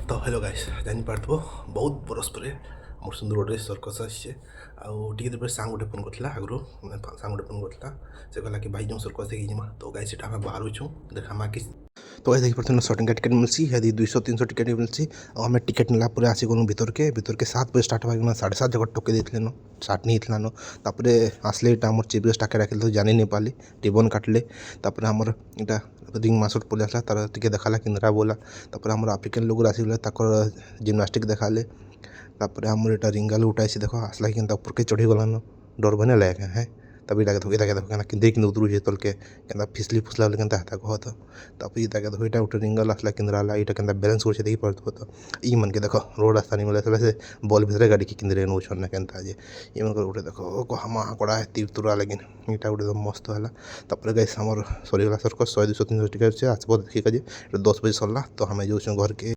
तो hello guys जानिपारथ्व बहुत बरस पर मोर सुंदर गोटे सर्कस आसे आगे दिन सांग गोटे फोन करता आगु सांग गोटे फोन करता से कहला कि भाई जो सर्कस देखी जिमा तो गाइस से बाहर छूँ देखा कि तो गाइस देखी पार्थ 100 टंका टिकेट मिलसी यदि 200-300 टिकेट मिलसी और आम टिकेट नेला आसी गलु भितर के 7 बजे स्टार्ट होगा 7:30 जगह टोके देते न स्टार्ट नहीं होता न तापर आसले यहाँ आम चीफ गेस्ट आके रखिले तो जानी नहीं पाली टिबन काटले तापर आमर इटा रिंग मासुट पलि आसला तार टिके देखाला किंद्रा बोला तापर आमर आफ्रिकान लोग आसिले ताकर जिम्नास्टिक देखाले तापर आमर इटा रिंगाल उठाई देख आसला कि ऊपर के चढ़ी गलान डर बने लगे है तब इटा धोके देखो किंदे कि उतरू तल के फिसली फुसला बोले हाथा कहत तब इटा धो इटा उठे रिंगल आसला किंद्रा इटा के बैलेंस कर देखी पार्थ तो ई मन के देख रोड रास्ता नहीं मिले से बल भितर गाड़ी की किंद्रे नौछन केन्ता जे ये मन उठे देख हमा कड़ा तीर तुरा लगिन इटा गोटे मस्त है तापर गाइस आमर सरीगला सर्कस 100-200-300 टिकेट से आसब देखिका जे 10 बजे सरला तो हमें जो घर के